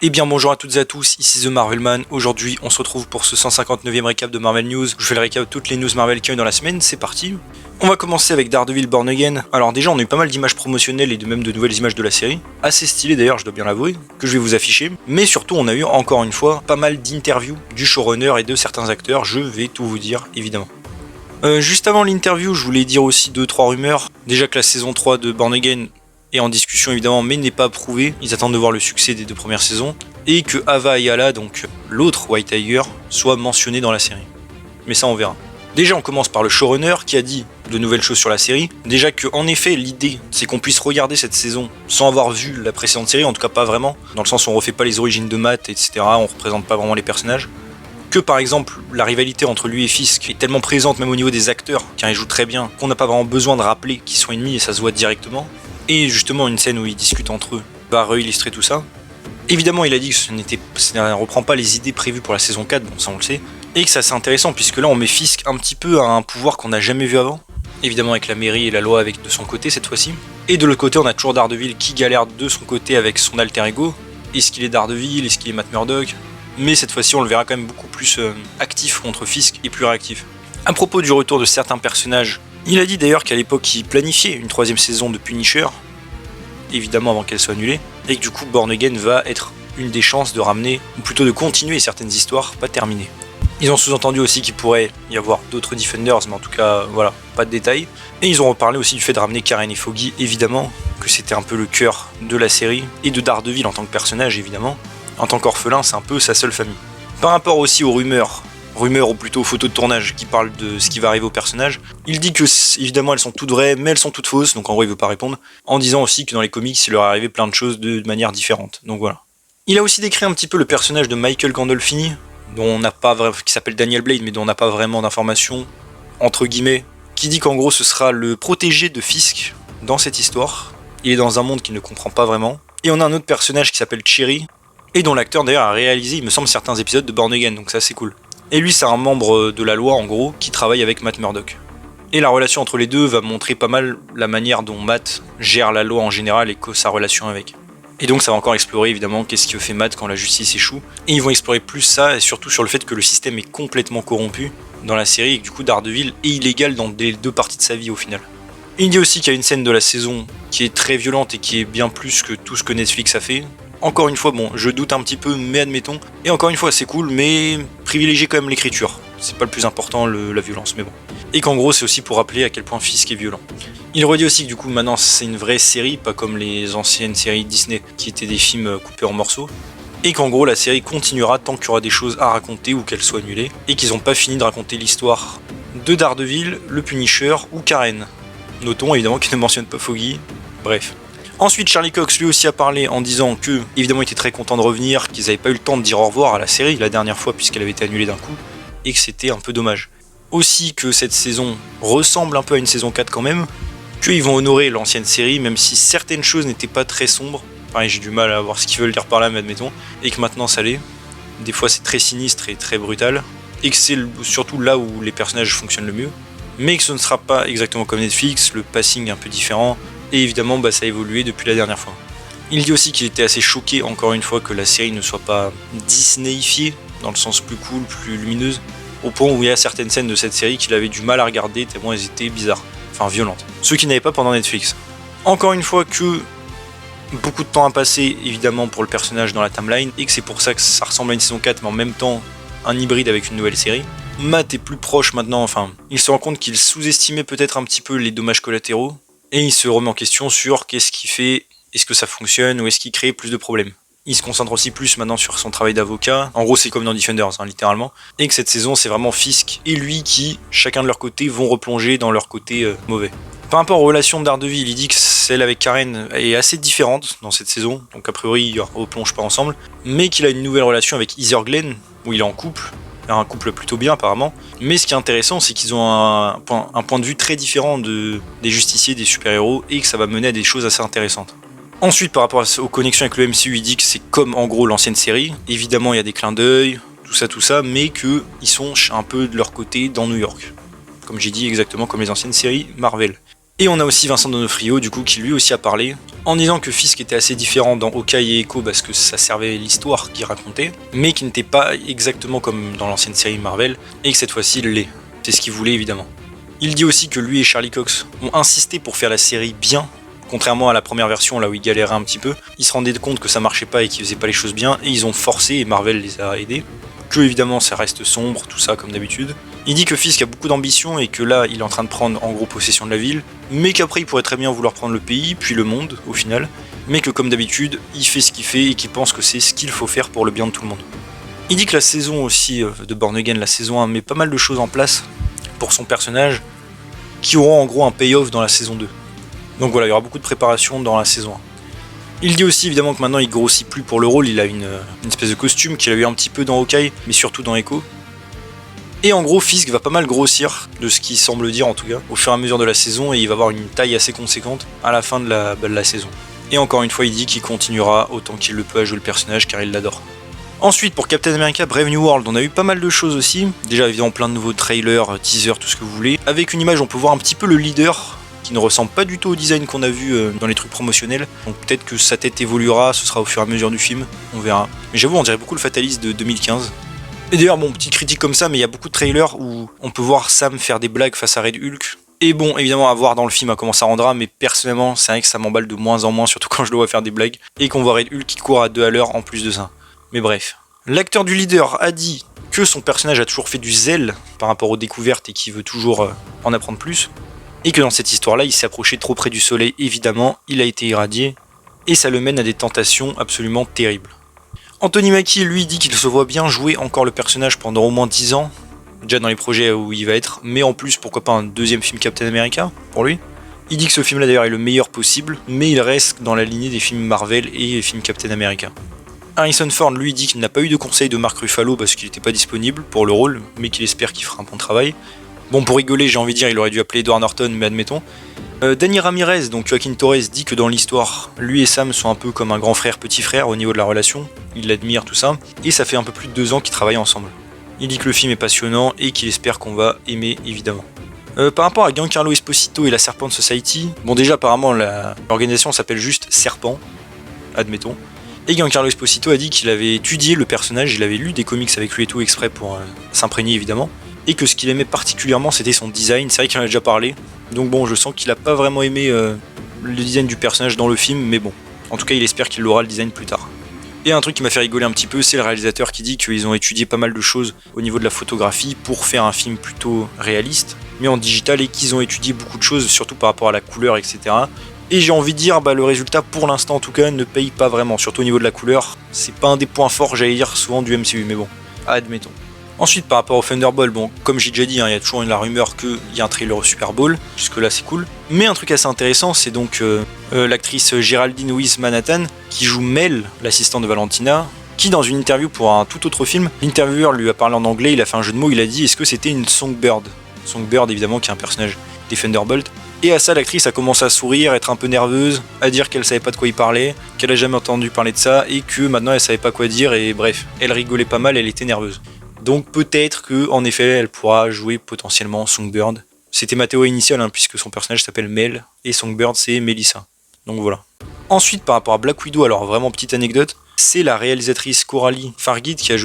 Eh bien bonjour à toutes et à tous, ici The Marvelman. Aujourd'hui on se retrouve pour ce 159e récap de Marvel News. Je fais le récap de toutes les news Marvel qu'il y a eu dans la semaine, c'est parti. On va commencer avec Daredevil Born Again. Alors déjà on a eu pas mal d'images promotionnelles et de même de nouvelles images de la série. Assez stylé d'ailleurs, je dois bien l'avouer, que je vais vous afficher. Mais surtout on a eu encore une fois pas mal d'interviews du showrunner et de certains acteurs, je vais tout vous dire évidemment. Juste avant l'interview, je voulais dire aussi 2-3 rumeurs. Déjà que la saison 3 de Born Again est en discussion évidemment, mais n'est pas approuvée. Ils attendent de voir le succès des 2 premières saisons. Et que Ava Ayala, donc l'autre White Tiger, soit mentionné dans la série. Mais ça on verra. Déjà on commence par le showrunner qui a dit de nouvelles choses sur la série. Déjà que en effet l'idée c'est qu'on puisse regarder cette saison sans avoir vu la précédente série, en tout cas pas vraiment, dans le sens où on refait pas les origines de Matt, etc. On représente pas vraiment les personnages. Que par exemple la rivalité entre lui et Fisk est tellement présente même au niveau des acteurs, car ils jouent très bien, qu'on n'a pas vraiment besoin de rappeler qu'ils sont ennemis et ça se voit directement. Et justement une scène où ils discutent entre eux va réillustrer tout ça. Évidemment il a dit que ça ne reprend pas les idées prévues pour la saison 4, bon ça on le sait, et que c'est assez intéressant puisque là on met Fisk un petit peu à un pouvoir qu'on n'a jamais vu avant, évidemment avec la mairie et la loi avec de son côté cette fois-ci, et de l'autre côté on a toujours Daredevil qui galère de son côté avec son alter ego. Est-ce qu'il est Daredevil, est-ce qu'il est Matt Murdock? Mais cette fois-ci on le verra quand même beaucoup plus actif contre Fisk et plus réactif. À propos du retour de certains personnages, il a dit d'ailleurs qu'à l'époque il planifiait une 3ème saison de Punisher, évidemment avant qu'elle soit annulée, et que du coup Born Again va être une des chances de ramener, ou plutôt de continuer certaines histoires pas terminées. Ils ont sous-entendu aussi qu'il pourrait y avoir d'autres Defenders, mais en tout cas voilà, pas de détails. Et ils ont reparlé aussi du fait de ramener Karen et Foggy, évidemment, que c'était un peu le cœur de la série, et de Daredevil en tant que personnage évidemment. En tant qu'orphelin, c'est un peu sa seule famille. Par rapport aussi aux rumeurs ou plutôt aux photos de tournage qui parlent de ce qui va arriver au personnage, il dit que évidemment elles sont toutes vraies mais elles sont toutes fausses, donc en gros il veut pas répondre, en disant aussi que dans les comics il leur est arrivé plein de choses de manière différente, donc voilà. Il a aussi décrit un petit peu le personnage de Michael Gandolfini, dont on n'a pas qui s'appelle Daniel Blade mais dont on n'a pas vraiment d'informations, entre guillemets, qui dit qu'en gros ce sera le protégé de Fisk dans cette histoire. Il est dans un monde qu'il ne comprend pas vraiment. Et on a un autre personnage qui s'appelle Cherry, et dont l'acteur d'ailleurs a réalisé, il me semble, certains épisodes de Born Again, donc ça c'est cool. Et lui c'est un membre de la loi en gros, qui travaille avec Matt Murdock. Et la relation entre les deux va montrer pas mal la manière dont Matt gère la loi en général et que sa relation avec. Et donc ça va encore explorer évidemment qu'est-ce que fait Matt quand la justice échoue. Et ils vont explorer plus ça, et surtout sur le fait que le système est complètement corrompu dans la série, et que du coup Daredevil est illégal dans les 2 parties de sa vie au final. Et il dit aussi qu'il y a une scène de la saison qui est très violente et qui est bien plus que tout ce que Netflix a fait. Encore une fois, bon, je doute un petit peu, mais admettons. Et encore une fois, c'est cool, mais privilégiez quand même l'écriture. C'est pas le plus important, la violence, mais bon. Et qu'en gros, c'est aussi pour rappeler à quel point Fisk est violent. Il redit aussi que du coup, maintenant, c'est une vraie série, pas comme les anciennes séries Disney, qui étaient des films coupés en morceaux. Et qu'en gros, la série continuera tant qu'il y aura des choses à raconter ou qu'elles soient annulées. Et qu'ils n'ont pas fini de raconter l'histoire de Daredevil, le Punisher ou Karen. Notons évidemment qu'il ne mentionne pas Foggy. Bref. Ensuite, Charlie Cox lui aussi a parlé en disant que, évidemment, il était très content de revenir, qu'ils n'avaient pas eu le temps de dire au revoir à la série la dernière fois puisqu'elle avait été annulée d'un coup, et que c'était un peu dommage. Aussi que cette saison ressemble un peu à une saison 4 quand même, qu'ils vont honorer l'ancienne série, même si certaines choses n'étaient pas très sombres. Pareil, j'ai du mal à voir ce qu'ils veulent dire par là, mais admettons, et que maintenant ça l'est. Des fois c'est très sinistre et très brutal, et que c'est surtout là où les personnages fonctionnent le mieux. Mais que ce ne sera pas exactement comme Netflix, le passing est un peu différent, et évidemment ça a évolué depuis la dernière fois. Il dit aussi qu'il était assez choqué encore une fois que la série ne soit pas Disneyifiée, dans le sens plus cool, plus lumineuse, au point où il y a certaines scènes de cette série qu'il avait du mal à regarder tellement elles étaient bizarres, enfin violentes. Ceux qui n'avaient pas pendant Netflix. Encore une fois que beaucoup de temps a passé évidemment pour le personnage dans la timeline, et que c'est pour ça que ça ressemble à une saison 4 mais en même temps un hybride avec une nouvelle série. Matt est plus proche maintenant, enfin, il se rend compte qu'il sous-estimait peut-être un petit peu les dommages collatéraux, et il se remet en question sur qu'est-ce qu'il fait, est-ce que ça fonctionne ou est-ce qu'il crée plus de problèmes. Il se concentre aussi plus maintenant sur son travail d'avocat, en gros c'est comme dans Defenders, littéralement, et que cette saison c'est vraiment Fisk et lui qui, chacun de leur côté, vont replonger dans leur côté mauvais. Par rapport aux relations de Daredevil, il dit que celle avec Karen est assez différente dans cette saison, donc a priori ils ne replongent pas ensemble, mais qu'il a une nouvelle relation avec Heather Glenn, où il est en couple, un couple plutôt bien apparemment, mais ce qui est intéressant c'est qu'ils ont un point de vue très différent des justiciers, des super-héros, et que ça va mener à des choses assez intéressantes. Ensuite, par rapport aux connexions avec le MCU, il dit que c'est comme en gros l'ancienne série, évidemment il y a des clins d'œil, tout ça, mais qu'ils sont un peu de leur côté dans New York. Comme j'ai dit, exactement comme les anciennes séries Marvel. Et on a aussi Vincent D'Onofrio du coup qui lui aussi a parlé, en disant que Fisk était assez différent dans Hawkeye et Echo parce que ça servait l'histoire qu'il racontait, mais qui n'était pas exactement comme dans l'ancienne série Marvel, et que cette fois-ci il l'est. C'est ce qu'il voulait évidemment. Il dit aussi que lui et Charlie Cox ont insisté pour faire la série bien, contrairement à la première version là où ils galéraient un petit peu. Ils se rendaient compte que ça marchait pas et qu'ils faisaient pas les choses bien, et ils ont forcé et Marvel les a aidés. Que évidemment ça reste sombre, tout ça comme d'habitude. Il dit que Fisk a beaucoup d'ambition et que là il est en train de prendre en gros possession de la ville, mais qu'après il pourrait très bien vouloir prendre le pays, puis le monde au final, mais que comme d'habitude il fait ce qu'il fait et qu'il pense que c'est ce qu'il faut faire pour le bien de tout le monde. Il dit que la saison aussi de Born Again, la saison 1, met pas mal de choses en place pour son personnage, qui auront en gros un payoff dans la saison 2. Donc voilà, il y aura beaucoup de préparation dans la saison 1. Il dit aussi évidemment que maintenant il grossit plus pour le rôle, il a une espèce de costume qu'il a eu un petit peu dans Hawkeye, mais surtout dans Echo. Et en gros, Fisk va pas mal grossir, de ce qu'il semble dire en tout cas, au fur et à mesure de la saison, et il va avoir une taille assez conséquente à la fin de la saison. Et encore une fois, il dit qu'il continuera autant qu'il le peut à jouer le personnage car il l'adore. Ensuite, pour Captain America Brave New World, on a eu pas mal de choses aussi. Déjà évidemment plein de nouveaux trailers, teasers, tout ce que vous voulez. Avec une image, on peut voir un petit peu le leader, qui ne ressemble pas du tout au design qu'on a vu dans les trucs promotionnels. Donc peut-être que sa tête évoluera, ce sera au fur et à mesure du film, on verra. Mais j'avoue, on dirait beaucoup le Fatalist de 2015. Et d'ailleurs, bon, petite critique comme ça, mais il y a beaucoup de trailers où on peut voir Sam faire des blagues face à Red Hulk. Et bon, évidemment, à voir dans le film à comment ça rendra, mais personnellement, c'est vrai que ça m'emballe de moins en moins, surtout quand je le vois faire des blagues, et qu'on voit Red Hulk qui court à 2 à l'heure en plus de ça. Mais bref. L'acteur du leader a dit que son personnage a toujours fait du zèle par rapport aux découvertes et qu'il veut toujours en apprendre plus. Et que dans cette histoire-là, il s'est approché trop près du soleil, évidemment, il a été irradié, et ça le mène à des tentations absolument terribles. Anthony Mackie, lui, dit qu'il se voit bien jouer encore le personnage pendant au moins 10 ans, déjà dans les projets où il va être, mais en plus, pourquoi pas un deuxième film Captain America, pour lui. Il dit que ce film-là d'ailleurs est le meilleur possible, mais il reste dans la lignée des films Marvel et des films Captain America. Harrison Ford, lui, dit qu'il n'a pas eu de conseil de Mark Ruffalo parce qu'il n'était pas disponible pour le rôle, mais qu'il espère qu'il fera un bon travail. Bon, pour rigoler, j'ai envie de dire, il aurait dû appeler Edward Norton, mais admettons. Danny Ramirez, donc Joaquin Torres, dit que dans l'histoire, lui et Sam sont un peu comme un grand frère, petit frère au niveau de la relation. Il l'admire, tout ça. Et ça fait un peu plus de 2 ans qu'ils travaillent ensemble. Il dit que le film est passionnant et qu'il espère qu'on va aimer, évidemment. Par rapport à Giancarlo Esposito et la Serpent Society, bon déjà apparemment l'organisation s'appelle juste Serpent, admettons. Et Giancarlo Esposito a dit qu'il avait étudié le personnage, il avait lu des comics avec lui et tout exprès pour s'imprégner évidemment. Et que ce qu'il aimait particulièrement c'était son design, c'est vrai qu'il en a déjà parlé. Donc bon, je sens qu'il a pas vraiment aimé le design du personnage dans le film, mais bon. En tout cas, il espère qu'il aura le design plus tard. Et un truc qui m'a fait rigoler un petit peu, c'est le réalisateur qui dit qu'ils ont étudié pas mal de choses au niveau de la photographie pour faire un film plutôt réaliste, mais en digital, et qu'ils ont étudié beaucoup de choses, surtout par rapport à la couleur, etc. Et j'ai envie de dire, le résultat pour l'instant en tout cas ne paye pas vraiment, surtout au niveau de la couleur. C'est pas un des points forts, j'allais dire, souvent du MCU, mais bon, admettons. Ensuite, par rapport au Thunderbolt, bon, comme j'ai déjà dit, il y a toujours la rumeur qu'il y a un trailer au Super Bowl, jusque-là c'est cool. Mais un truc assez intéressant, c'est donc l'actrice Geraldine Weiss Manhattan, qui joue Mel, l'assistante de Valentina, qui dans une interview pour un tout autre film, l'intervieweur lui a parlé en anglais, il a fait un jeu de mots, il a dit est-ce que c'était une Songbird. Songbird évidemment qui est un personnage des Thunderbolt. Et à ça, l'actrice a commencé à sourire, être un peu nerveuse, à dire qu'elle savait pas de quoi il parlait, qu'elle a jamais entendu parler de ça, et que maintenant elle savait pas quoi dire, et bref, elle rigolait pas mal, elle était nerveuse. Donc peut-être que en effet elle pourra jouer potentiellement Songbird. C'était ma théorie initiale puisque son personnage s'appelle Mel et Songbird c'est Melissa. Donc voilà. Ensuite par rapport à Black Widow, alors vraiment petite anecdote, c'est la réalisatrice Coralie Fargid qui a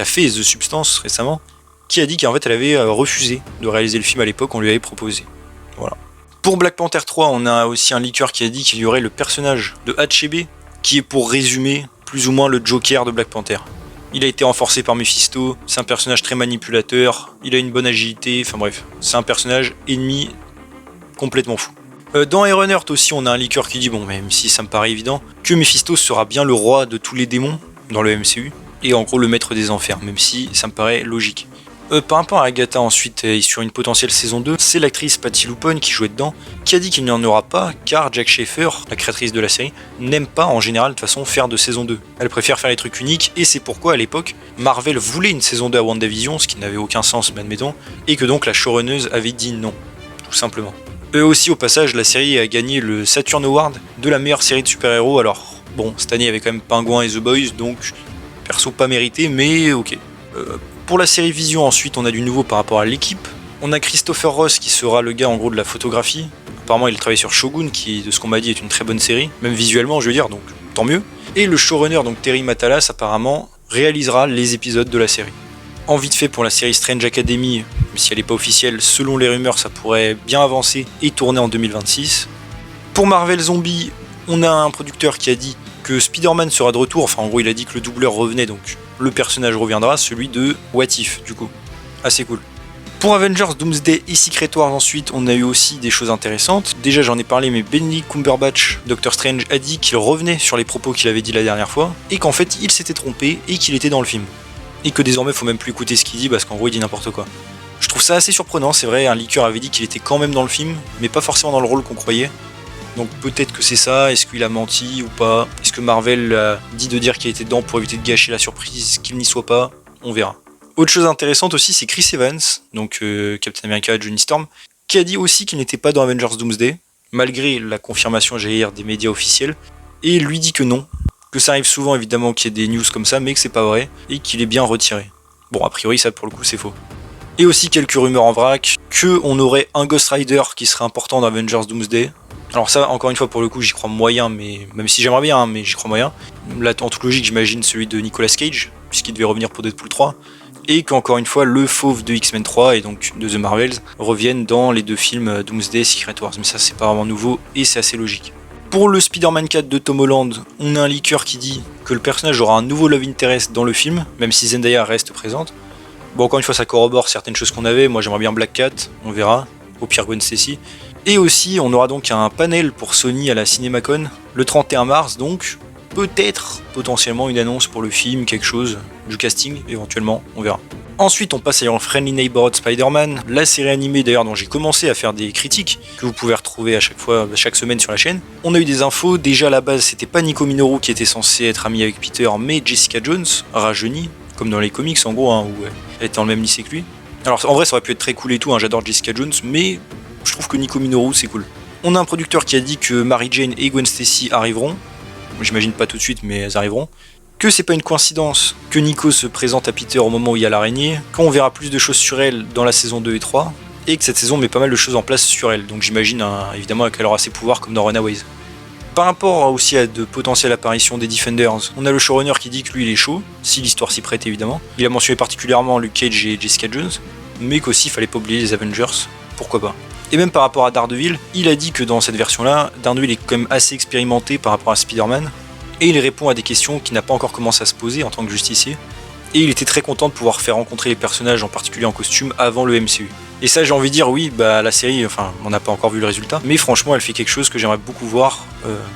fait The Substance récemment, qui a dit qu'en fait elle avait refusé de réaliser le film à l'époque, on lui avait proposé. Voilà. Pour Black Panther 3, on a aussi un leaker qui a dit qu'il y aurait le personnage de Achebe, qui est pour résumer plus ou moins le Joker de Black Panther. Il a été renforcé par Mephisto, c'est un personnage très manipulateur, il a une bonne agilité, enfin bref, c'est un personnage ennemi complètement fou. Dans Ironheart aussi, on a un leaker qui dit, bon même si ça me paraît évident, que Mephisto sera bien le roi de tous les démons dans le MCU, et en gros le maître des enfers, même si ça me paraît logique. Par rapport à Agatha ensuite, et sur une potentielle saison 2, c'est l'actrice Patty LuPone qui jouait dedans, qui a dit qu'il n'y en aura pas, car Jack Schaeffer, la créatrice de la série, n'aime pas en général de toute façon faire de saison 2. Elle préfère faire les trucs uniques, et c'est pourquoi à l'époque, Marvel voulait une saison 2 à WandaVision, ce qui n'avait aucun sens, mais admettons, et que donc la showrunneuse avait dit non, tout simplement. Eux aussi au passage, la série a gagné le Saturn Award de la meilleure série de super-héros, alors bon, cette année il y avait quand même Pingouin et The Boys, donc perso pas mérité, mais ok. Pour la série Vision, ensuite, on a du nouveau par rapport à l'équipe. On a Christopher Ross qui sera le gars en gros de la photographie. Apparemment, il travaille sur Shogun, qui, de ce qu'on m'a dit, est une très bonne série, même visuellement, je veux dire, donc tant mieux. Et le showrunner, donc Terry Matalas, apparemment, réalisera les épisodes de la série. En vite fait pour la série Strange Academy, même si elle n'est pas officielle, selon les rumeurs, ça pourrait bien avancer et tourner en 2026. Pour Marvel Zombie, on a un producteur qui a dit que Spider-Man sera de retour, enfin en gros il a dit que le doubleur revenait, donc le personnage reviendra, celui de What If, du coup. Assez cool. Pour Avengers, Doomsday et Secret Wars ensuite, on a eu aussi des choses intéressantes. Déjà j'en ai parlé, mais Benedict Cumberbatch, Doctor Strange, a dit qu'il revenait sur les propos qu'il avait dit la dernière fois, et qu'en fait il s'était trompé et qu'il était dans le film. Et que désormais faut même plus écouter ce qu'il dit parce qu'en gros il dit n'importe quoi. Je trouve ça assez surprenant, c'est vrai, un leaker avait dit qu'il était quand même dans le film, mais pas forcément dans le rôle qu'on croyait. Donc peut-être que c'est ça, est-ce qu'il a menti ou pas? Est-ce que Marvel a dit de dire qu'il était dedans pour éviter de gâcher la surprise, qu'il n'y soit pas? On verra. Autre chose intéressante aussi, c'est Chris Evans, donc Captain America, Johnny Storm, qui a dit aussi qu'il n'était pas dans Avengers Doomsday, malgré la confirmation JR des médias officiels, et lui dit que non, que ça arrive souvent évidemment qu'il y ait des news comme ça, mais que c'est pas vrai, et qu'il est bien retiré. Bon, a priori ça pour le coup c'est faux. Et aussi quelques rumeurs en vrac, qu'on aurait un Ghost Rider qui serait important dans Avengers Doomsday. Alors ça, encore une fois, pour le coup, j'y crois moyen, mais même si j'aimerais bien, mais j'y crois moyen. Là, en toute logique, j'imagine celui de Nicolas Cage, puisqu'il devait revenir pour Deadpool 3. Et qu'encore une fois, le fauve de X-Men 3 et donc de The Marvels reviennent dans les deux films Doomsday et Secret Wars. Mais ça, c'est pas vraiment nouveau et c'est assez logique. Pour le Spider-Man 4 de Tom Holland, on a un leaker qui dit que le personnage aura un nouveau Love Interest dans le film, même si Zendaya reste présente. Bon, encore une fois, ça corrobore certaines choses qu'on avait. Moi, j'aimerais bien Black Cat, on verra. Au pire, Gwen Stacy. Et aussi, on aura donc un panel pour Sony à la CinemaCon, le 31 mars, donc peut-être, potentiellement, une annonce pour le film, quelque chose, du casting, éventuellement, on verra. Ensuite, on passe à Friendly Neighborhood Spider-Man, la série animée d'ailleurs dont j'ai commencé à faire des critiques, que vous pouvez retrouver à chaque fois, chaque semaine sur la chaîne. On a eu des infos, déjà à la base, c'était pas Nico Minoru qui était censé être ami avec Peter, mais Jessica Jones, rajeunie, comme dans les comics en gros, où elle était dans le même lycée que lui. Alors en vrai, ça aurait pu être très cool et tout, j'adore Jessica Jones, mais je trouve que Nico Minoru c'est cool. On a un producteur qui a dit que Mary Jane et Gwen Stacy arriveront. J'imagine pas tout de suite, mais elles arriveront. Que c'est pas une coïncidence que Nico se présente à Peter au moment où il y a l'araignée, qu'on verra plus de choses sur elle dans la saison 2 et 3, et que cette saison met pas mal de choses en place sur elle. Donc j'imagine évidemment qu'elle aura ses pouvoirs comme dans Runaways. Par rapport aussi à de potentielles apparitions des Defenders, on a le showrunner qui dit que lui il est chaud, si l'histoire s'y prête évidemment. Il a mentionné particulièrement Luke Cage et Jessica Jones, mais qu'aussi il fallait pas oublier les Avengers, pourquoi pas. Et même par rapport à Daredevil, il a dit que dans cette version-là, Daredevil est quand même assez expérimenté par rapport à Spider-Man, et il répond à des questions qu'il n'a pas encore commencé à se poser en tant que justicier, et il était très content de pouvoir faire rencontrer les personnages, en particulier en costume, avant le MCU. Et ça j'ai envie de dire, oui, la série, on n'a pas encore vu le résultat, mais franchement elle fait quelque chose que j'aimerais beaucoup voir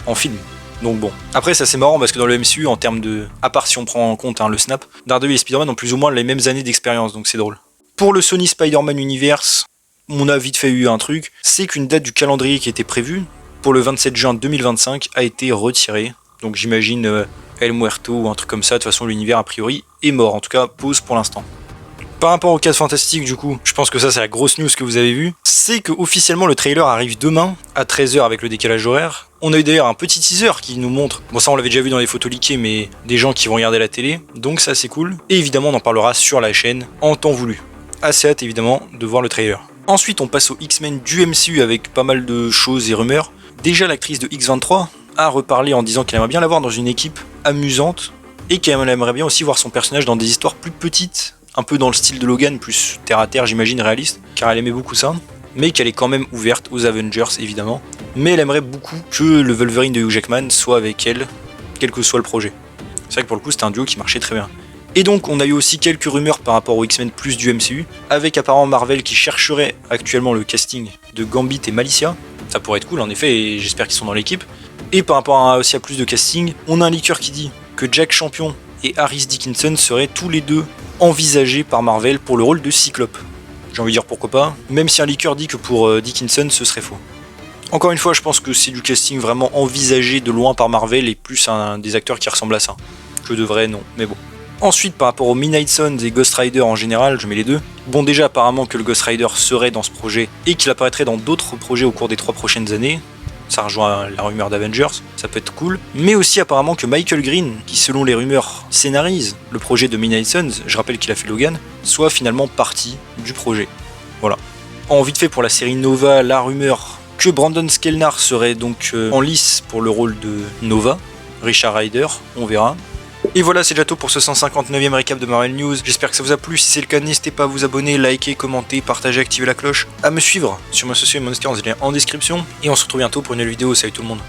en film. Donc bon. Après ça c'est marrant parce que dans le MCU, en termes de... à part si on prend en compte le snap, Daredevil et Spider-Man ont plus ou moins les mêmes années d'expérience, donc c'est drôle. Pour le Sony Spider-Man Universe, on a vite fait eu un truc, c'est qu'une date du calendrier qui était prévue pour le 27 juin 2025 a été retirée. Donc j'imagine El Muerto ou un truc comme ça, de toute façon l'univers a priori est mort, en tout cas pause pour l'instant. Par rapport aux 4 Fantastiques du coup, je pense que ça c'est la grosse news que vous avez vue, c'est que officiellement le trailer arrive demain à 13h avec le décalage horaire. On a eu d'ailleurs un petit teaser qui nous montre, bon ça on l'avait déjà vu dans les photos leakées, mais des gens qui vont regarder la télé, donc ça c'est cool. Et évidemment on en parlera sur la chaîne en temps voulu. Assez hâte évidemment de voir le trailer. Ensuite on passe aux X-Men du MCU avec pas mal de choses et rumeurs. Déjà l'actrice de X-23 a reparlé en disant qu'elle aimerait bien la voir dans une équipe amusante et qu'elle aimerait bien aussi voir son personnage dans des histoires plus petites, un peu dans le style de Logan, plus terre à terre j'imagine, réaliste, car elle aimait beaucoup ça, mais qu'elle est quand même ouverte aux Avengers évidemment, mais elle aimerait beaucoup que le Wolverine de Hugh Jackman soit avec elle, quel que soit le projet. C'est vrai que pour le coup c'était un duo qui marchait très bien. Et donc on a eu aussi quelques rumeurs par rapport aux X-Men plus du MCU, avec apparemment Marvel qui chercherait actuellement le casting de Gambit et Malicia. Ça pourrait être cool en effet, et j'espère qu'ils sont dans l'équipe. Et par rapport aussi à plus de casting, on a un leaker qui dit que Jack Champion et Harris Dickinson seraient tous les deux envisagés par Marvel pour le rôle de Cyclope. J'ai envie de dire pourquoi pas, même si un leaker dit que pour Dickinson ce serait faux. Encore une fois, je pense que c'est du casting vraiment envisagé de loin par Marvel et plus des acteurs qui ressemblent à ça. Que de vrai, non, mais bon. Ensuite, par rapport aux Midnight Suns et Ghost Rider en général, je mets les deux. Bon, déjà, apparemment que le Ghost Rider serait dans ce projet et qu'il apparaîtrait dans d'autres projets au cours des 3 prochaines années. Ça rejoint la rumeur d'Avengers, ça peut être cool. Mais aussi apparemment que Michael Green, qui selon les rumeurs scénarise le projet de Midnight Suns, je rappelle qu'il a fait Logan, soit finalement partie du projet. Voilà. En vite fait pour la série Nova, la rumeur que Brandon Skelnar serait donc en lice pour le rôle de Nova, Richard Rider, on verra. Et voilà, c'est déjà tout pour ce 159e récap de Marvel News. J'espère que ça vous a plu. Si c'est le cas, n'hésitez pas à vous abonner, liker, commenter, partager, activer la cloche, à me suivre sur mes sociaux et mon Instagram en description. Et on se retrouve bientôt pour une nouvelle vidéo. Salut tout le monde.